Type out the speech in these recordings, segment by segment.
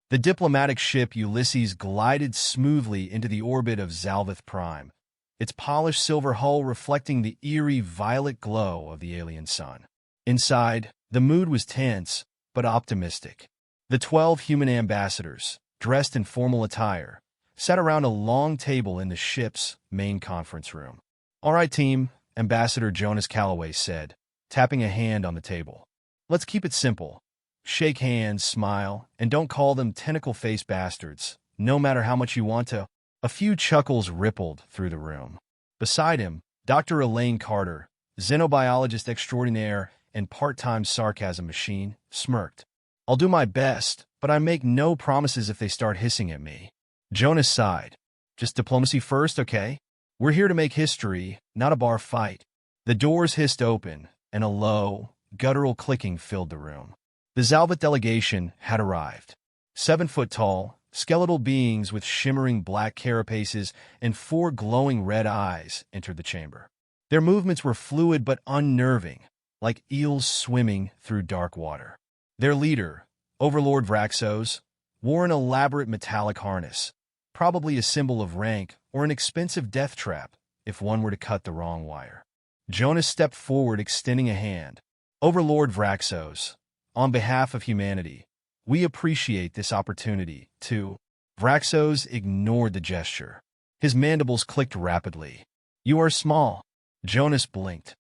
The diplomatic ship Ulysses glided smoothly into the orbit of Zalvith Prime, its polished silver hull reflecting the eerie violet glow of the alien sun. Inside, the mood was tense, but optimistic. The 12 human ambassadors, dressed in formal attire, sat around a long table in the ship's main conference room. "All right, team," Ambassador Jonas Calloway said, tapping a hand on the table. "Let's keep it simple. Shake hands, smile, and don't call them tentacle-faced bastards, no matter how much you want to." A few chuckles rippled through the room. Beside him, Dr. Elaine Carter, xenobiologist extraordinaire and part-time sarcasm machine, smirked. "I'll do my best, but I make no promises if they start hissing at me." Jonas sighed. "Just diplomacy first, okay? We're here to make history, not a bar fight." The doors hissed open, and a low, guttural clicking filled the room. The Zalvith delegation had arrived. 7-foot tall, skeletal beings with shimmering black carapaces and 4 glowing red eyes entered the chamber. Their movements were fluid but unnerving, like eels swimming through dark water. Their leader, Overlord Vraxos, wore an elaborate metallic harness, probably a symbol of rank or an expensive death trap if one were to cut the wrong wire. Jonas stepped forward, extending a hand. "Overlord Vraxos, on behalf of humanity, we appreciate this opportunity to—" Vraxos ignored the gesture. His mandibles clicked rapidly. "You are small." Jonas blinked.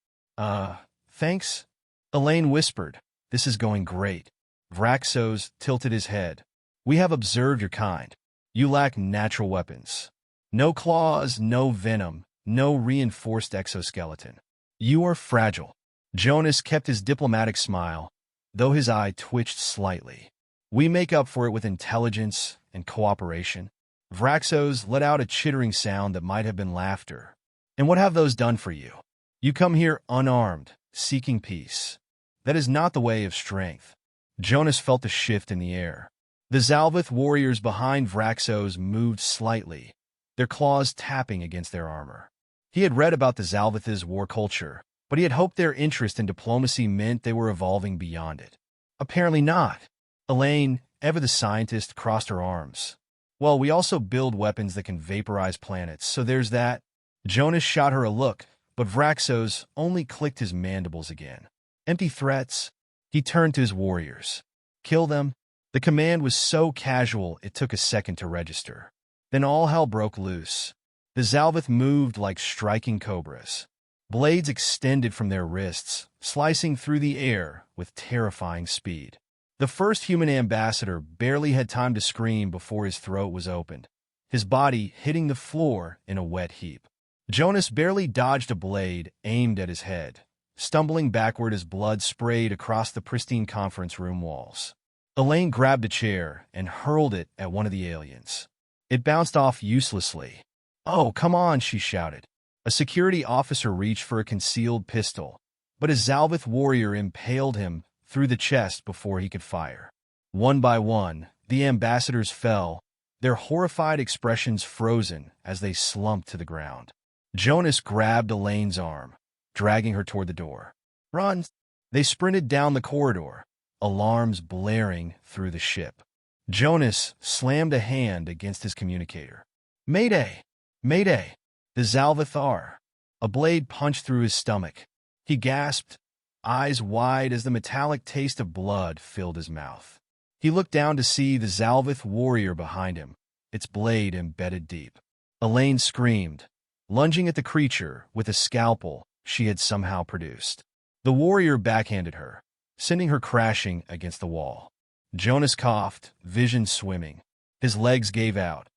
Thanks?" Elaine whispered. "This is going great." Vraxos tilted his head. "We have observed your kind. You lack natural weapons. No claws, no venom, no reinforced exoskeleton. You are fragile." Jonas kept his diplomatic smile, though his eye twitched slightly. "We make up for it with intelligence and cooperation." Vraxos let out a chittering sound that might have been laughter. "And what have those done for you? You come here unarmed, seeking peace. That is not the way of strength." Jonas felt a shift in the air. The Zalvith warriors behind Vraxos moved slightly, their claws tapping against their armor. He had read about the Zalvith's war culture, but he had hoped their interest in diplomacy meant they were evolving beyond it. Apparently not. Elaine, ever the scientist, crossed her arms. "Well, we also build weapons that can vaporize planets, so there's that." Jonas shot her a look, but Vraxos only clicked his mandibles again. "Empty threats." He turned to his warriors. "Kill them." The command was so casual it took a second to register. Then all hell broke loose. The Zalvith moved like striking cobras. Blades extended from their wrists, slicing through the air with terrifying speed. The first human ambassador barely had time to scream before his throat was opened, his body hitting the floor in a wet heap. Jonas barely dodged a blade aimed at his head, stumbling backward as blood sprayed across the pristine conference room walls. Elaine grabbed a chair and hurled it at one of the aliens. It bounced off uselessly. "Oh, come on," she shouted. A security officer reached for a concealed pistol, but a Zalvith warrior impaled him through the chest before he could fire. One by one, the ambassadors fell, their horrified expressions frozen as they slumped to the ground. Jonas grabbed Elaine's arm, dragging her toward the door. "Run!" They sprinted down the corridor, alarms blaring through the ship. Jonas slammed a hand against his communicator. "Mayday! Mayday! The Zalvith are." A blade punched through his stomach. He gasped, eyes wide as the metallic taste of blood filled his mouth. He looked down to see the Zalvith warrior behind him, its blade embedded deep. Elaine screamed, lunging at the creature with a scalpel she had somehow produced. The warrior backhanded her, sending her crashing against the wall. Jonas coughed, vision swimming. His legs gave out,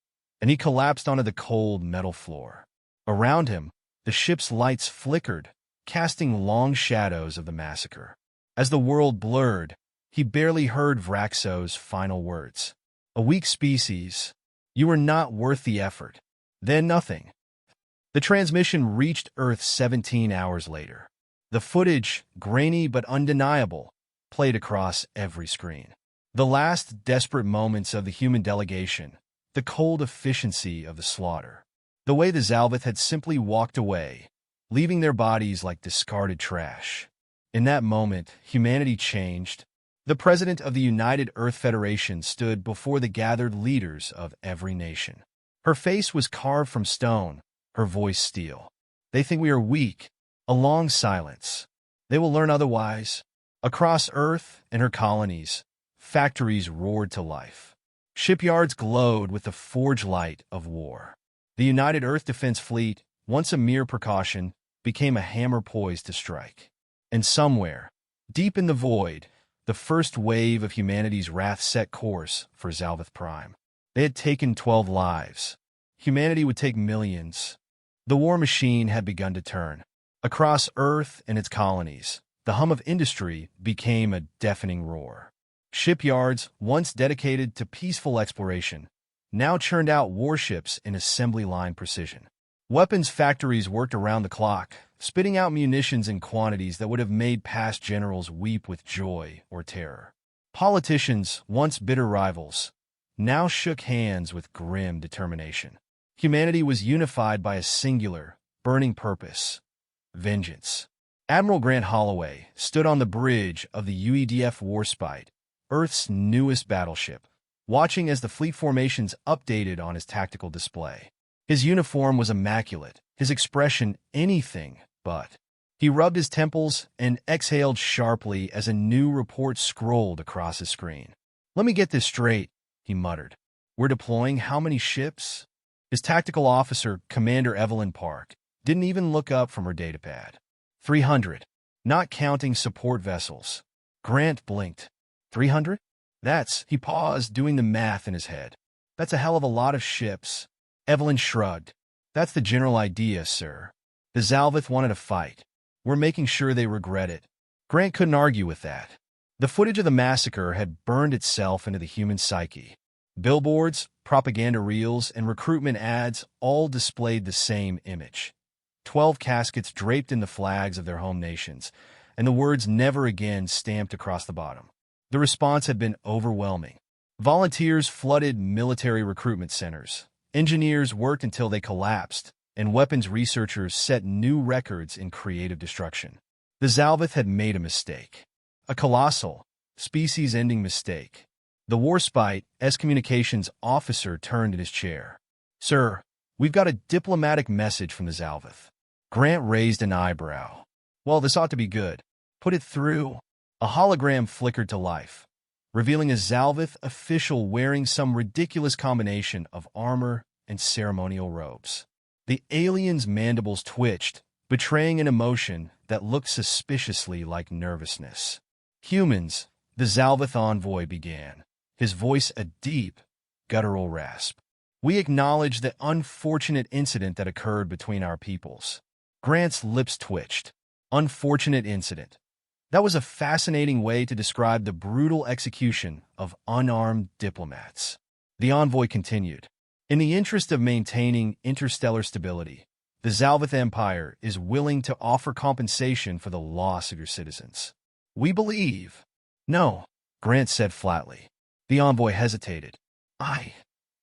and he collapsed onto the cold metal floor. Around him, the ship's lights flickered, casting long shadows of the massacre. As the world blurred, he barely heard Vraxos' final words. "A weak species. You are not worth the effort." Then nothing. The transmission reached Earth 17 hours later. The footage, grainy but undeniable, played across every screen. The last desperate moments of the human delegation, the cold efficiency of the slaughter. The way the Zalvith had simply walked away, leaving their bodies like discarded trash. In that moment, humanity changed. The president of the United Earth Federation stood before the gathered leaders of every nation. Her face was carved from stone, her voice steel. They think we are weak. A long silence. They will learn otherwise. Across Earth and her colonies, factories roared to life. Shipyards glowed with the forge light of war. The United Earth Defense Fleet, once a mere precaution, became a hammer poised to strike. And somewhere, deep in the void, the first wave of humanity's wrath set course for Zalvith Prime. They had taken 12 lives. Humanity would take millions. The war machine had begun to turn. Across Earth and its colonies, the hum of industry became a deafening roar. Shipyards, once dedicated to peaceful exploration, now churned out warships in assembly line precision. Weapons factories worked around the clock, spitting out munitions in quantities that would have made past generals weep with joy or terror. Politicians, once bitter rivals, now shook hands with grim determination. Humanity was unified by a singular, burning purpose: vengeance. Admiral Grant Holloway stood on the bridge of the UEDF Warspite, Earth's newest battleship, watching as the fleet formations updated on his tactical display. His uniform was immaculate, his expression anything but. He rubbed his temples and exhaled sharply as a new report scrolled across his screen. "Let me get this straight," he muttered. "We're deploying how many ships?" His tactical officer, Commander Evelyn Park, didn't even look up from her datapad. 300, not counting support vessels. Grant blinked. 300? He paused, doing the math in his head. "That's a hell of a lot of ships." Evelyn shrugged. "That's the general idea, sir. The Zalvith wanted a fight. We're making sure they regret it." Grant couldn't argue with that. The footage of the massacre had burned itself into the human psyche. Billboards, propaganda reels, and recruitment ads all displayed the same image. 12 caskets draped in the flags of their home nations, and the words "never again" stamped across the bottom. The response had been overwhelming. Volunteers flooded military recruitment centers. Engineers worked until they collapsed, and weapons researchers set new records in creative destruction. The Zalvith had made a mistake. A colossal, species-ending mistake. The Warspite, as communications officer, turned in his chair. "Sir, we've got a diplomatic message from the Zalvith." Grant raised an eyebrow. "Well, this ought to be good. Put it through." A hologram flickered to life, revealing a Zalvith official wearing some ridiculous combination of armor and ceremonial robes. The alien's mandibles twitched, betraying an emotion that looked suspiciously like nervousness. "Humans," the Zalvith envoy began, his voice a deep, guttural rasp. "We acknowledge the unfortunate incident that occurred between our peoples." Grant's lips twitched. Unfortunate incident. That was a fascinating way to describe the brutal execution of unarmed diplomats. The envoy continued. "In the interest of maintaining interstellar stability, the Zalvith Empire is willing to offer compensation for the loss of your citizens. We believe—" "No," Grant said flatly. The envoy hesitated. "I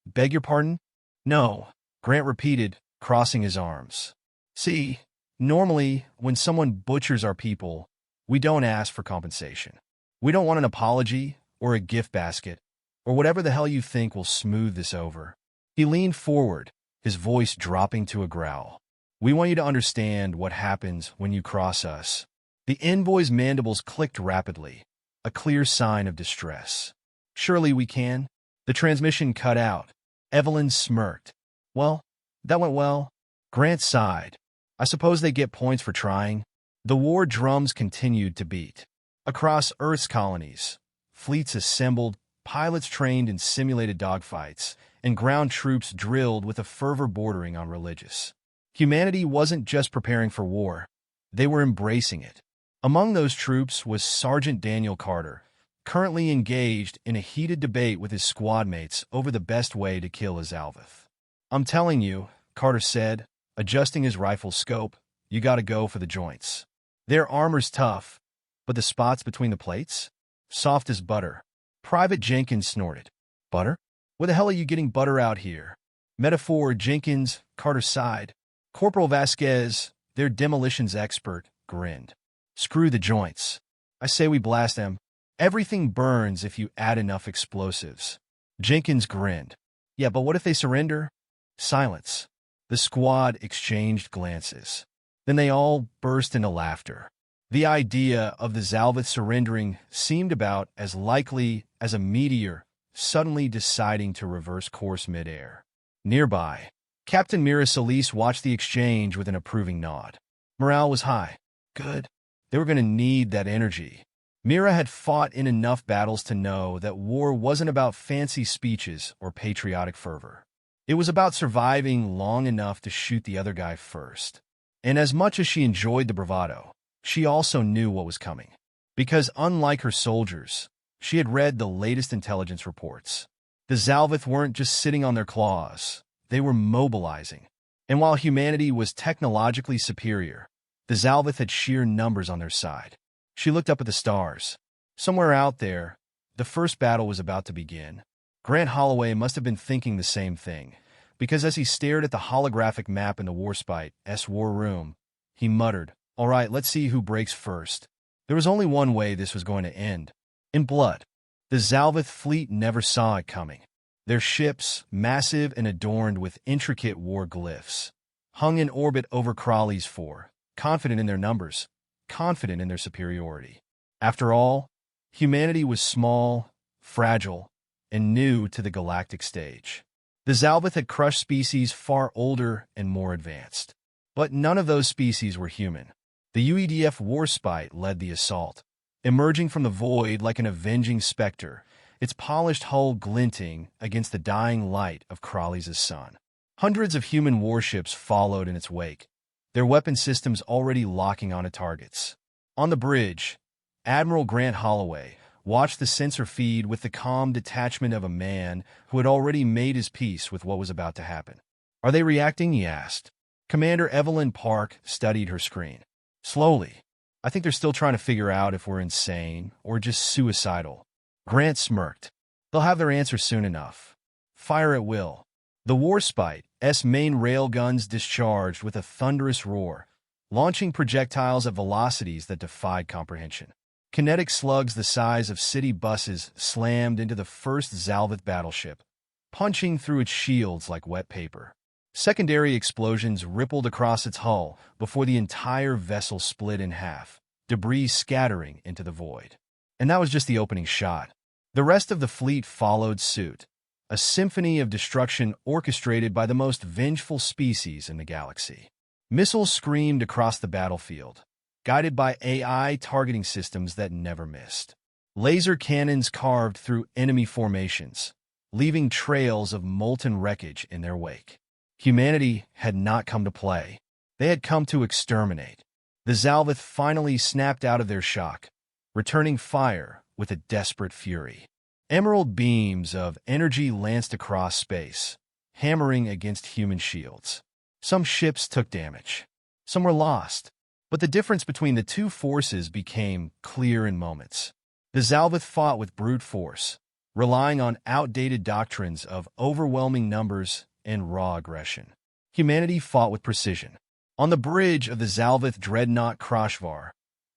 beg your pardon?" "No," Grant repeated, crossing his arms. "See, normally, when someone butchers our people, we don't ask for compensation. We don't want an apology or a gift basket or whatever the hell you think will smooth this over." He leaned forward, his voice dropping to a growl. "We want you to understand what happens when you cross us." The envoy's mandibles clicked rapidly, a clear sign of distress. "Surely we can." The transmission cut out. Evelyn smirked. "Well, that went well." Grant sighed. "I suppose they get points for trying." The war drums continued to beat. Across Earth's colonies, fleets assembled, pilots trained in simulated dogfights, and ground troops drilled with a fervor bordering on religious. Humanity wasn't just preparing for war. They were embracing it. Among those troops was Sergeant Daniel Carter, currently engaged in a heated debate with his squad mates over the best way to kill a Zalvith. "I'm telling you," Carter said, adjusting his rifle's scope, "you gotta go for the joints. Their armor's tough, but the spots between the plates? Soft as butter." Private Jenkins snorted. "Butter? Where the hell are you getting butter out here?" "Metaphor, Jenkins," Carter sighed. Corporal Vasquez, their demolitions expert, grinned. "Screw the joints. I say we blast them." Everything burns if you add enough explosives. Jenkins grinned. Yeah, but what if they surrender? Silence. The squad exchanged glances. Then they all burst into laughter. The idea of the Zalvith surrendering seemed about as likely as a meteor suddenly deciding to reverse course midair. Nearby, Captain Mira Solis watched the exchange with an approving nod. Morale was high. Good. They were going to need that energy. Mira had fought in enough battles to know that war wasn't about fancy speeches or patriotic fervor. It was about surviving long enough to shoot the other guy first. And as much as she enjoyed the bravado, she also knew what was coming. Because unlike her soldiers, she had read the latest intelligence reports. The Zalvith weren't just sitting on their claws. They were mobilizing. And while humanity was technologically superior, the Zalvith had sheer numbers on their side. She looked up at the stars. Somewhere out there, the first battle was about to begin. Grant Holloway must have been thinking the same thing, because as he stared at the holographic map in the Warspite's war room, he muttered, "All right, let's see who breaks first." There was only one way this was going to end. In blood. The Zalvith fleet never saw it coming. Their ships, massive and adorned with intricate war glyphs, hung in orbit over Crawley's fort, confident in their numbers, confident in their superiority. After all, humanity was small, fragile, and new to the galactic stage. The Zalvith had crushed species far older and more advanced. But none of those species were human. The UEDF Warspite led the assault, emerging from the void like an avenging specter, its polished hull glinting against the dying light of Crawley's sun. Hundreds of human warships followed in its wake, their weapon systems already locking onto targets. On the bridge, Admiral Grant Holloway watched the sensor feed with the calm detachment of a man who had already made his peace with what was about to happen. "Are they reacting?" he asked. Commander Evelyn Park studied her screen. "Slowly. I think they're still trying to figure out if we're insane or just suicidal." Grant smirked. "They'll have their answer soon enough. Fire at will." The Warspite's main railguns discharged with a thunderous roar, launching projectiles at velocities that defied comprehension. Kinetic slugs the size of city buses slammed into the first Zalvith battleship, punching through its shields like wet paper. Secondary explosions rippled across its hull before the entire vessel split in half, debris scattering into the void. And that was just the opening shot. The rest of the fleet followed suit, a symphony of destruction orchestrated by the most vengeful species in the galaxy. Missiles screamed across the battlefield, guided by AI targeting systems that never missed. Laser cannons carved through enemy formations, leaving trails of molten wreckage in their wake. Humanity had not come to play. They had come to exterminate. The Zalvith finally snapped out of their shock, returning fire with a desperate fury. Emerald beams of energy lanced across space, hammering against human shields. Some ships took damage. Some were lost. But the difference between the two forces became clear in moments. The Zalvith fought with brute force, relying on outdated doctrines of overwhelming numbers and raw aggression. Humanity fought with precision. On the bridge of the Zalvith dreadnought Kroshvar,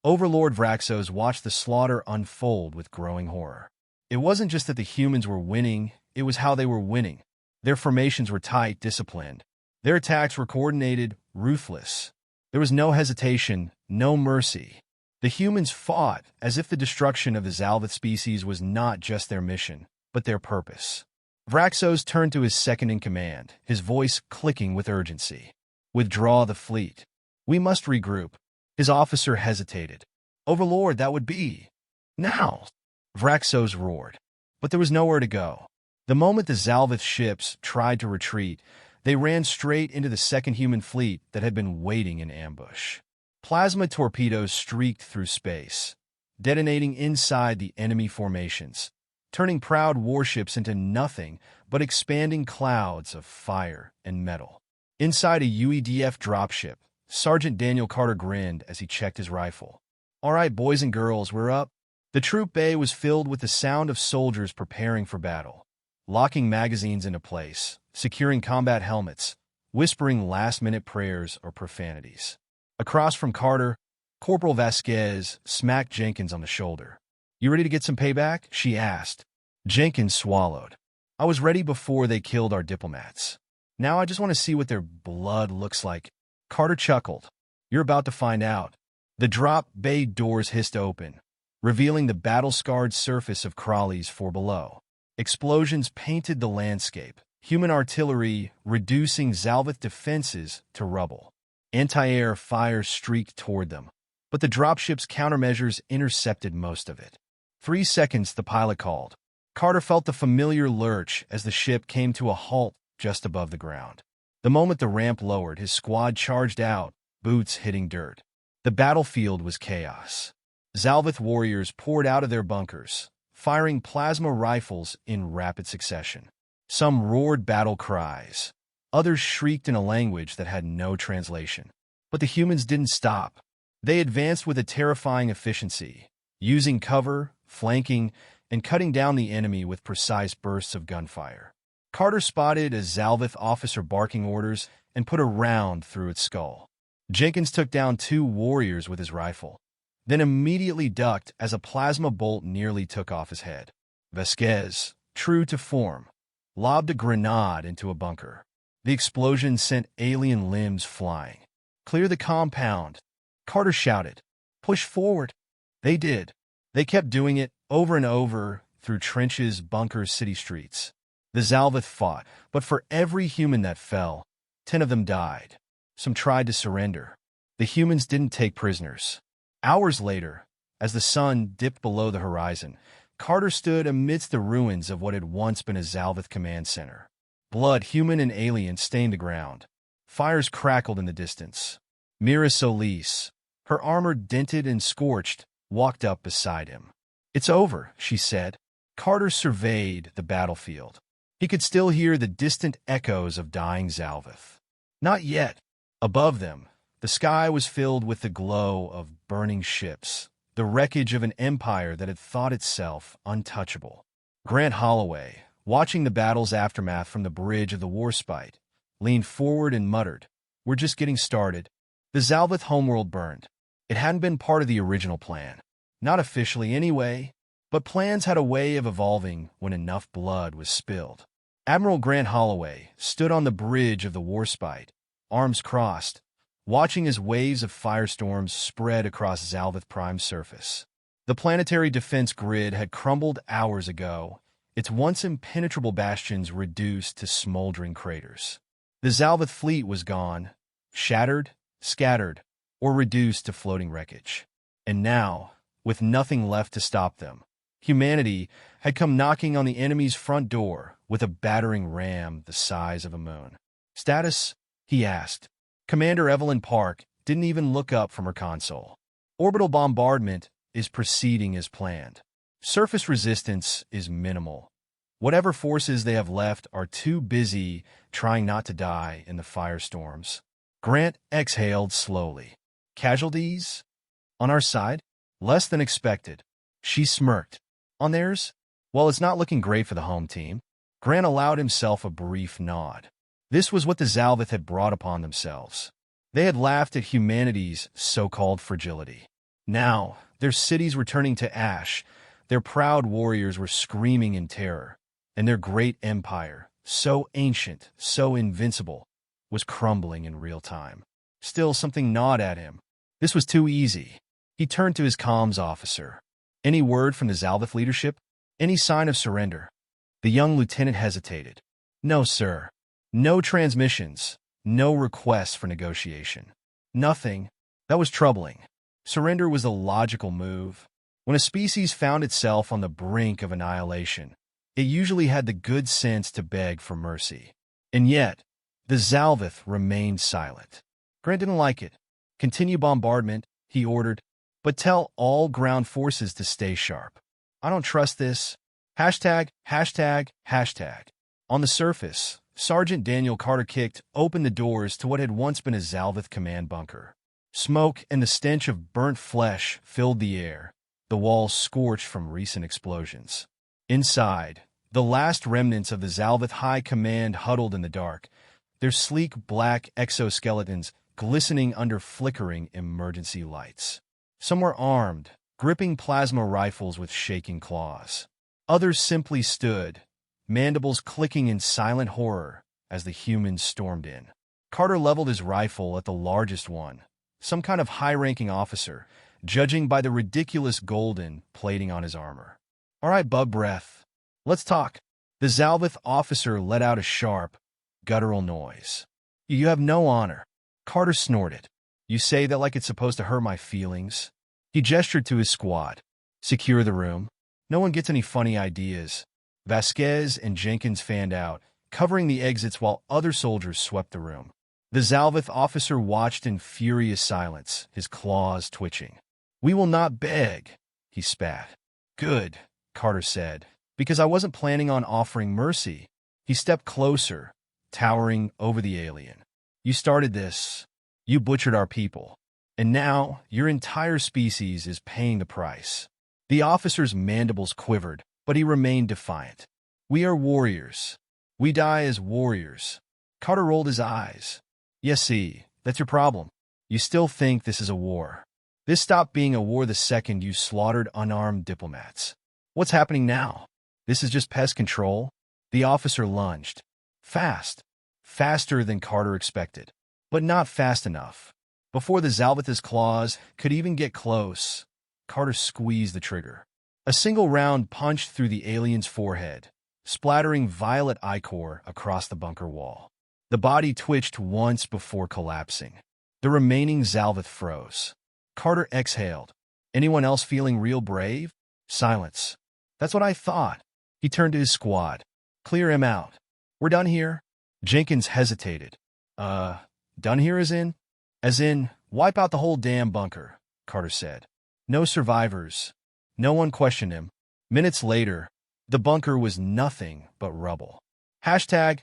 Overlord Vraxos watched the slaughter unfold with growing horror. It wasn't just that the humans were winning, it was how they were winning. Their formations were tight, disciplined. Their attacks were coordinated, ruthless. There was no hesitation, no mercy. The humans fought as if the destruction of the Zalvith species was not just their mission, but their purpose. Vraxos turned to his second-in-command, his voice clicking with urgency. "Withdraw the fleet. We must regroup." His officer hesitated. "Overlord, that would be now." Vraxos roared. But there was nowhere to go. The moment the Zalvith ships tried to retreat, they ran straight into the second human fleet that had been waiting in ambush. Plasma torpedoes streaked through space, detonating inside the enemy formations, turning proud warships into nothing but expanding clouds of fire and metal. Inside a UEDF dropship, Sergeant Daniel Carter grinned as he checked his rifle. "All right, boys and girls, we're up." The troop bay was filled with the sound of soldiers preparing for battle, locking magazines into place, securing combat helmets, whispering last-minute prayers or profanities. Across from Carter, Corporal Vasquez smacked Jenkins on the shoulder. "You ready to get some payback?" she asked. Jenkins swallowed. "I was ready before they killed our diplomats. Now I just want to see what their blood looks like." Carter chuckled. "You're about to find out." The drop bay doors hissed open, revealing the battle-scarred surface of Crawley's for below. Explosions painted the landscape, human artillery reducing Zalvith defenses to rubble. Anti-air fire streaked toward them, but the dropship's countermeasures intercepted most of it. 3 seconds, the pilot called. Carter felt the familiar lurch as the ship came to a halt just above the ground. The moment the ramp lowered, his squad charged out, boots hitting dirt. The battlefield was chaos. Zalvith warriors poured out of their bunkers, firing plasma rifles in rapid succession. Some roared battle cries. Others shrieked in a language that had no translation. But the humans didn't stop. They advanced with a terrifying efficiency, using cover, flanking, and cutting down the enemy with precise bursts of gunfire. Carter spotted a Zalvith officer barking orders and put a round through its skull. Jenkins took down 2 warriors with his rifle, then immediately ducked as a plasma bolt nearly took off his head. Vasquez, true to form, lobbed a grenade into a bunker. The explosion sent alien limbs flying. "Clear the compound," Carter shouted. "Push forward." They did. They kept doing it over and over through trenches, bunkers, city streets. The Zalvith fought, but for every human that fell, 10 of them died. Some tried to surrender. The humans didn't take prisoners. Hours later, as the sun dipped below the horizon, Carter stood amidst the ruins of what had once been a Zalvith command center. Blood, human and alien, stained the ground. Fires crackled in the distance. Mira Solis, her armor dented and scorched, walked up beside him. "It's over," she said. Carter surveyed the battlefield. He could still hear the distant echoes of dying Zalvith. Not yet. Above them, the sky was filled with the glow of burning ships, the wreckage of an empire that had thought itself untouchable. Grant Holloway, watching the battle's aftermath from the bridge of the Warspite, leaned forward and muttered, "We're just getting started." The Zalvith homeworld burned. It hadn't been part of the original plan. Not officially anyway, but plans had a way of evolving when enough blood was spilled. Admiral Grant Holloway stood on the bridge of the Warspite, arms crossed, watching as waves of firestorms spread across Zalvith Prime's surface. The planetary defense grid had crumbled hours ago, its once impenetrable bastions reduced to smoldering craters. The Zalvith fleet was gone, shattered, scattered, or reduced to floating wreckage. And now, with nothing left to stop them, humanity had come knocking on the enemy's front door with a battering ram the size of a moon. "Status?" he asked. Commander Evelyn Park didn't even look up from her console. "Orbital bombardment is proceeding as planned. Surface resistance is minimal. Whatever forces they have left are too busy trying not to die in the firestorms." Grant exhaled slowly. "Casualties? On our side? Less than expected." She smirked. "On theirs? Well, it's not looking great for the home team." Grant allowed himself a brief nod. This was what the Zalvith had brought upon themselves. They had laughed at humanity's so-called fragility. Now, their cities were turning to ash, their proud warriors were screaming in terror, and their great empire, so ancient, so invincible, was crumbling in real time. Still, something gnawed at him. This was too easy. He turned to his comms officer. "Any word from the Zalvith leadership? Any sign of surrender?" The young lieutenant hesitated. "No, sir. No transmissions. No requests for negotiation. Nothing." That was troubling. Surrender was the logical move. When a species found itself on the brink of annihilation, it usually had the good sense to beg for mercy. And yet, the Zalvith remained silent. Grant didn't like it. "Continue bombardment," he ordered, "but tell all ground forces to stay sharp. I don't trust this. Hashtag, hashtag, hashtag." On the surface, Sergeant Daniel Carter kicked open the doors to what had once been a Zalvith command bunker. Smoke and the stench of burnt flesh filled the air, the walls scorched from recent explosions. Inside, the last remnants of the Zalvith High Command huddled in the dark, their sleek black exoskeletons glistening under flickering emergency lights. Some were armed, gripping plasma rifles with shaking claws. Others simply stood, mandibles clicking in silent horror as the humans stormed in. Carter leveled his rifle at the largest one, some kind of high-ranking officer, judging by the ridiculous golden plating on his armor. "All right, bug breath. Let's talk." The Zalvith officer let out a sharp, guttural noise. "You have no honor." Carter snorted. "You say that like it's supposed to hurt my feelings?" He gestured to his squad. "Secure the room. No one gets any funny ideas." Vasquez and Jenkins fanned out, covering the exits while other soldiers swept the room. The Zalvith officer watched in furious silence, his claws twitching. "We will not beg," he spat. "Good," Carter said, "because I wasn't planning on offering mercy." He stepped closer, towering over the alien. "You started this. You butchered our people. And now your entire species is paying the price." The officer's mandibles quivered, but he remained defiant. "We are warriors. We die as warriors." Carter rolled his eyes. "Yes, see, that's your problem. You still think this is a war. This stopped being a war the second you slaughtered unarmed diplomats. What's happening now? This is just pest control?" The officer lunged. Fast. Faster than Carter expected. But not fast enough. Before the Zalvith's claws could even get close, Carter squeezed the trigger. A single round punched through the alien's forehead, splattering violet ichor across the bunker wall. The body twitched once before collapsing. The remaining Zalvith froze. Carter exhaled. "Anyone else feeling real brave?" Silence. "That's what I thought." He turned to his squad. "Clear him out. We're done here." Jenkins hesitated. Done here as in?" "As in, wipe out the whole damn bunker," Carter said. "No survivors." No one questioned him. Minutes later, the bunker was nothing but rubble. Hashtag.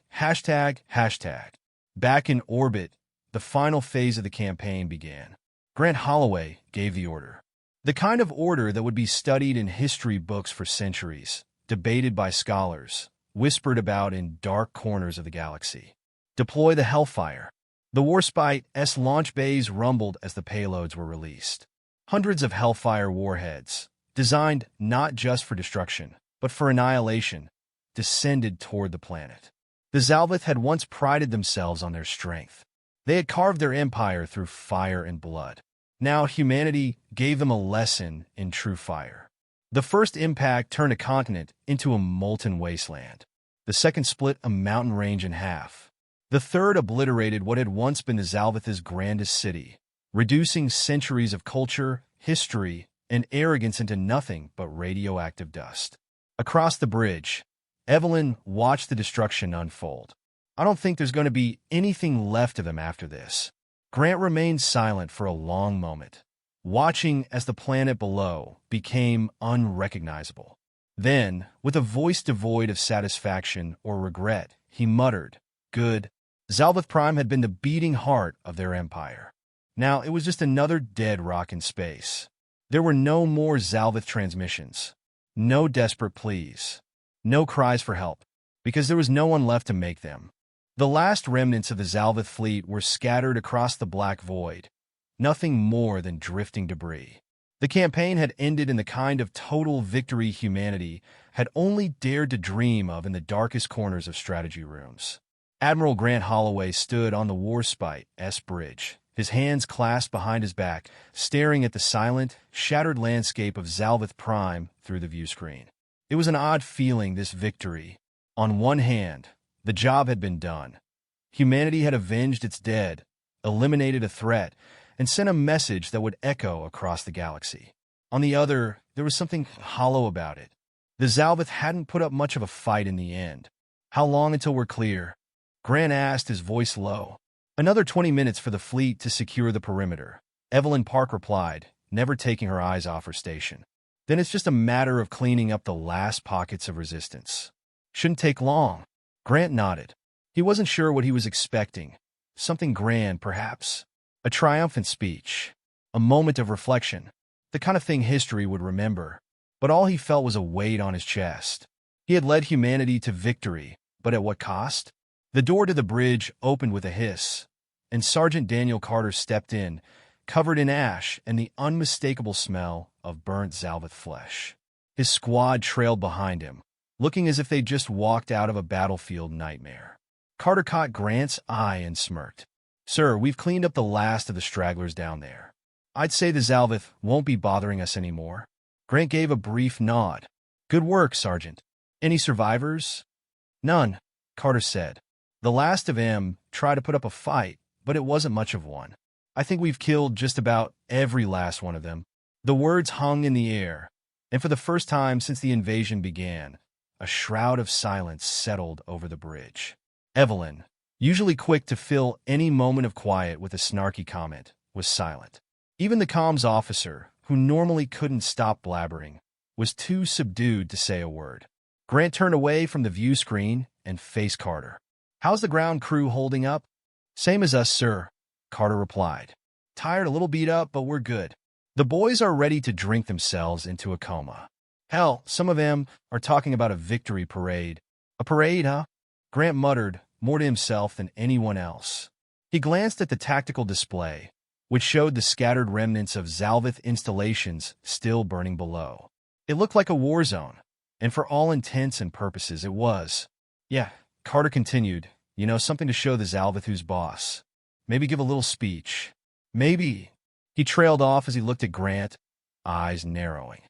Back in orbit, the final phase of the campaign began. Grant Holloway gave the order. The kind of order that would be studied in history books for centuries, debated by scholars, whispered about in dark corners of the galaxy. Deploy the Hellfire. The Warspite's launch bays rumbled as the payloads were released. Hundreds of Hellfire warheads, designed not just for destruction, but for annihilation, descended toward the planet. The Zalvith had once prided themselves on their strength. They had carved their empire through fire and blood. Now humanity gave them a lesson in true fire. The first impact turned a continent into a molten wasteland. The second split a mountain range in half. The third obliterated what had once been the Zalvith's grandest city, reducing centuries of culture, history, and arrogance into nothing but radioactive dust. Across the bridge, Evelyn watched the destruction unfold. "I don't think there's going to be anything left of them after this." Grant remained silent for a long moment, watching as the planet below became unrecognizable. Then, with a voice devoid of satisfaction or regret, he muttered, "Good." Zalvith Prime had been the beating heart of their empire. Now it was just another dead rock in space. There were no more Zalvith transmissions, no desperate pleas, no cries for help, because there was no one left to make them. The last remnants of the Zalvith fleet were scattered across the black void, nothing more than drifting debris. The campaign had ended in the kind of total victory humanity had only dared to dream of in the darkest corners of strategy rooms. Admiral Grant Holloway stood on the Warspite's bridge, his hands clasped behind his back, staring at the silent, shattered landscape of Zalvith Prime through the viewscreen. It was an odd feeling, this victory. On one hand, the job had been done. Humanity had avenged its dead, eliminated a threat, and sent a message that would echo across the galaxy. On the other, there was something hollow about it. The Zalvith hadn't put up much of a fight in the end. "How long until we're clear?" Grant asked, his voice low. "Another 20 minutes for the fleet to secure the perimeter," Evelyn Park replied, never taking her eyes off her station. "Then it's just a matter of cleaning up the last pockets of resistance." "Shouldn't take long." Grant nodded. He wasn't sure what he was expecting. Something grand, perhaps. A triumphant speech. A moment of reflection. The kind of thing history would remember. But all he felt was a weight on his chest. He had led humanity to victory, but at what cost? The door to the bridge opened with a hiss, and Sergeant Daniel Carter stepped in, covered in ash and the unmistakable smell of burnt Zalvith flesh. His squad trailed behind him, looking as if they'd just walked out of a battlefield nightmare. Carter caught Grant's eye and smirked. "Sir, we've cleaned up the last of the stragglers down there. I'd say the Zalvith won't be bothering us anymore." Grant gave a brief nod. "Good work, Sergeant. Any survivors?" "None," Carter said. "The last of them tried to put up a fight, but it wasn't much of one. I think we've killed just about every last one of them." The words hung in the air, and for the first time since the invasion began, a shroud of silence settled over the bridge. Evelyn, usually quick to fill any moment of quiet with a snarky comment, was silent. Even the comms officer, who normally couldn't stop blabbering, was too subdued to say a word. Grant turned away from the view screen and faced Carter. "How's the ground crew holding up?" "Same as us, sir," Carter replied. "Tired, a little beat up, but we're good. The boys are ready to drink themselves into a coma. Hell, some of them are talking about a victory parade." "A parade, huh?" Grant muttered, more to himself than anyone else. He glanced at the tactical display, which showed the scattered remnants of Zalvith installations still burning below. It looked like a war zone, and for all intents and purposes it was. "Yeah," Carter continued, "something to show the Zalvith who's boss. Maybe give a little speech. Maybe." He trailed off as he looked at Grant, eyes narrowing.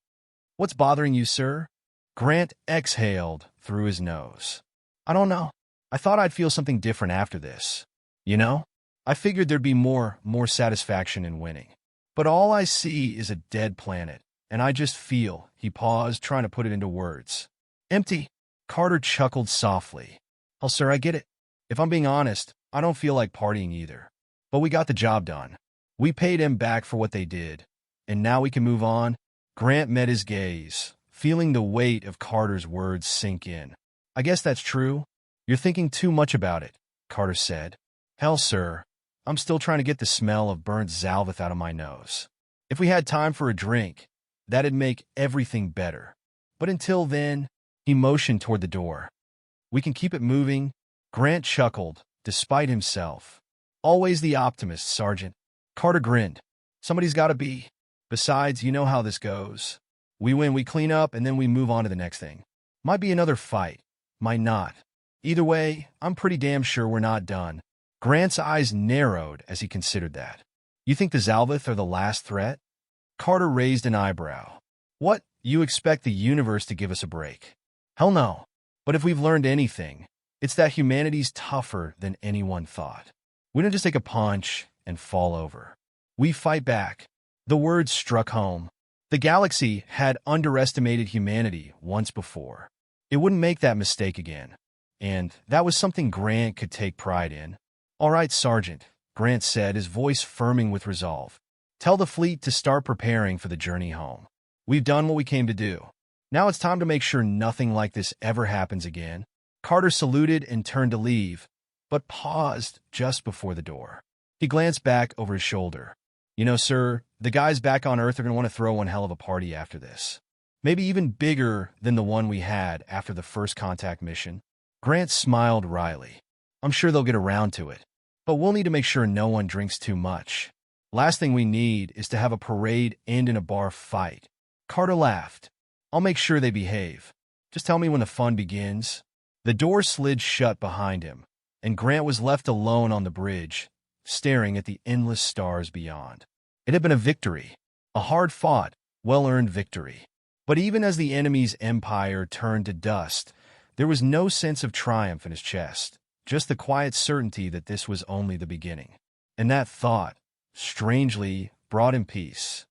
"What's bothering you, sir?" Grant exhaled through his nose. "I don't know. I thought I'd feel something different after this. I figured there'd be more satisfaction in winning. But all I see is a dead planet, and I just feel," he paused, trying to put it into words. "Empty." Carter chuckled softly. "Oh, sir, I get it. If I'm being honest, I don't feel like partying either. But we got the job done. We paid him back for what they did, and now we can move on." Grant met his gaze, feeling the weight of Carter's words sink in. "I guess that's true. You're thinking too much about it," Carter said. "Hell, sir, I'm still trying to get the smell of burnt Zalvith out of my nose. If we had time for a drink, that'd make everything better. But until then," he motioned toward the door. "We can keep it moving." Grant chuckled, despite himself. "Always the optimist, Sergeant." Carter grinned. "Somebody's got to be. Besides, you know how this goes. We win, we clean up, and then we move on to the next thing. Might be another fight. Might not. Either way, I'm pretty damn sure we're not done." Grant's eyes narrowed as he considered that. "You think the Zalvith are the last threat?" Carter raised an eyebrow. "What, you expect the universe to give us a break?" "Hell no. But if we've learned anything, it's that humanity's tougher than anyone thought. We don't just take a punch and fall over. We fight back." The words struck home. The galaxy had underestimated humanity once before. It wouldn't make that mistake again. And that was something Grant could take pride in. "All right, Sergeant," Grant said, his voice firming with resolve. "Tell the fleet to start preparing for the journey home. We've done what we came to do. Now it's time to make sure nothing like this ever happens again." Carter saluted and turned to leave, but paused just before the door. He glanced back over his shoulder. Sir, the guys back on Earth are going to want to throw one hell of a party after this. Maybe even bigger than the one we had after the first contact mission." Grant smiled wryly. "I'm sure they'll get around to it. But we'll need to make sure no one drinks too much. Last thing we need is to have a parade end in a bar fight." Carter laughed. "I'll make sure they behave. Just tell me when the fun begins." The door slid shut behind him, and Grant was left alone on the bridge, staring at the endless stars beyond. It had been a victory, a hard-fought, well-earned victory. But even as the enemy's empire turned to dust, there was no sense of triumph in his chest, just the quiet certainty that this was only the beginning. And that thought, strangely, brought him peace.